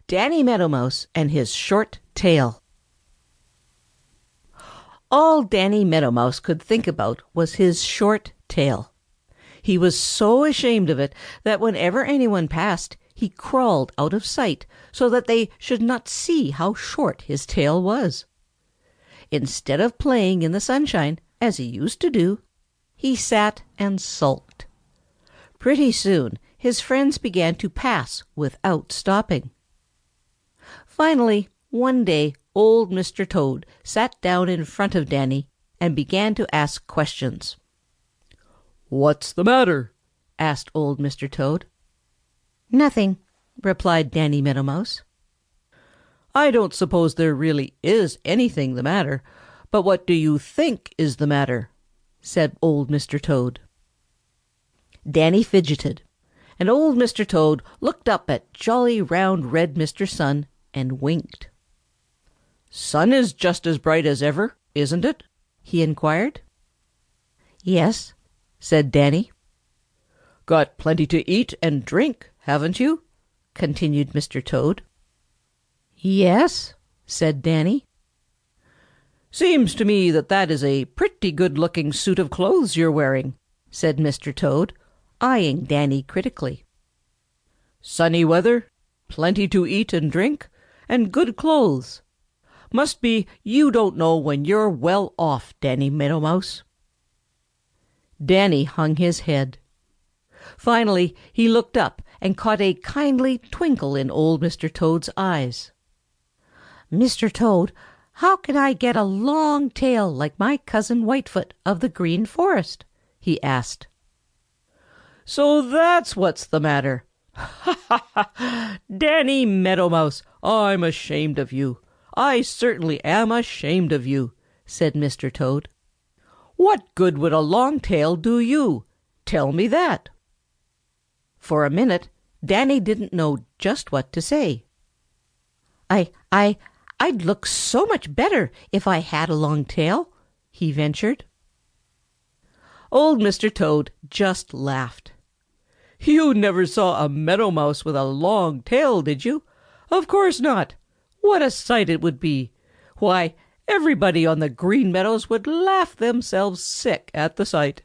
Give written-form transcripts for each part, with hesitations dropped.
Danny Meadow Mouse and his short tail. All Danny Meadow Mouse could think about was his short tail. He was so ashamed of it that whenever anyone passed, he crawled out of sight so that they should not see how short his tail was. Instead of playing in the sunshine, as he used to do, he sat and sulked. Pretty soon his friends began to pass without stopping. Finally, one day old Mr. Toad sat down in front of Danny and began to ask questions. "What's the matter?" asked old Mr. Toad. "Nothing," replied Danny Meadow Mouse. "I don't suppose there really is anything the matter, but what do you think is the matter?" said old Mr. Toad. Danny fidgeted, and old Mr. Toad looked up at jolly round red Mr. Sun and winked. "Sun is just as bright as ever, isn't it?" he inquired. "Yes," said Danny. "Got plenty to eat and drink, haven't you?" continued Mr. Toad. "Yes," said Danny. "Seems to me that is a pretty good-looking suit of clothes you're wearing," said Mr. Toad, eyeing Danny critically. "Sunny weather, plenty to eat and drink, and good clothes. Must be you don't know when you're well off, Danny Meadow Mouse." Danny hung his head. Finally he looked up and caught a kindly twinkle in old Mr. Toad's eyes. "Mr. Toad, how can I get a long tail like my cousin Whitefoot of the Green Forest?" he asked. "So that's what's the matter! Ha ha ha! Danny Meadow Mouse, I'm ashamed of you. I certainly am ashamed of you," said Mr. Toad. "What good would a long tail do you? Tell me that." For a minute Danny didn't know just what to say. I'd look so much better if I had a long tail," he ventured. Old Mr. Toad just laughed. "You never saw a Meadow Mouse with a long tail, did you? Of course not. What a sight it would be! Why, everybody on the Green Meadows would laugh themselves sick at the sight.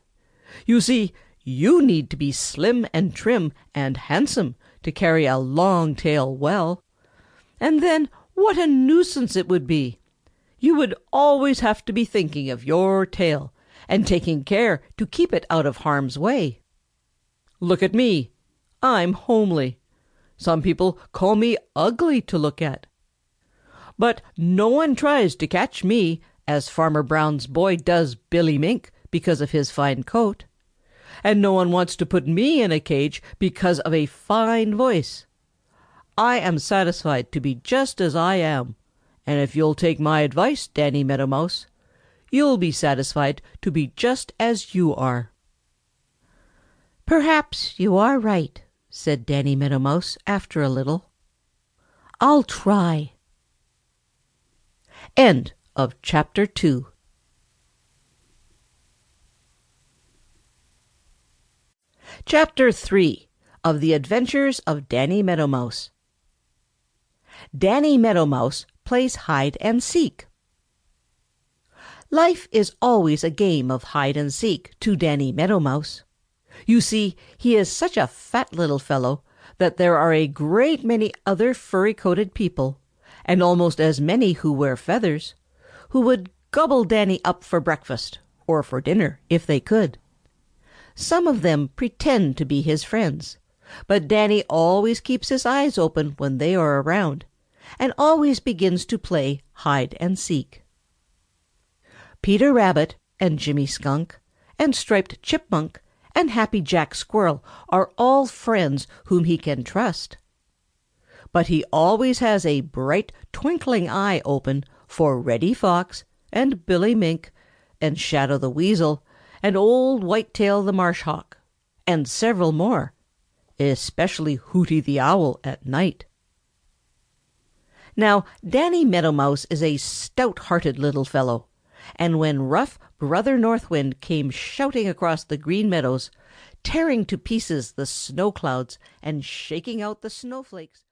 You see, you need to be slim and trim and handsome to carry a long tail well. And then what a nuisance it would be! You would always have to be thinking of your tail and taking care to keep it out of harm's way. Look at me. I'm homely. Some people call me ugly to look at. But no one tries to catch me as Farmer Brown's boy does Billy Mink because of his fine coat. And no one wants to put me in a cage because of a fine voice. I am satisfied to be just as I am, and if you'll take my advice, Danny Meadow Mouse, you'll be satisfied to be just as you are." "Perhaps you are right," said Danny Meadow Mouse after a little. "I'll try." End of Chapter 2. Chapter 3 of The Adventures of Danny Meadow Mouse. Danny Meadow Mouse plays hide and seek. Life is always a game of hide and seek to Danny Meadow Mouse. You see, he is such a fat little fellow that there are a great many other furry-coated people, and almost as many who wear feathers, who would gobble Danny up for breakfast, or for dinner if they could. Some of them pretend to be his friends, but Danny always keeps his eyes open when they are around, and always begins to play hide and seek. Peter Rabbit and Jimmy Skunk and Striped Chipmunk and Happy Jack Squirrel are all friends whom he can trust. But he always has a bright, twinkling eye open for Reddy Fox and Billy Mink and Shadow the Weasel and Old Whitetail the Marsh Hawk, and several more, especially Hooty the Owl at night. Now, Danny Meadow Mouse is a stout-hearted little fellow, and when rough Brother North Wind came shouting across the Green Meadows, tearing to pieces the snow clouds and shaking out the snowflakes,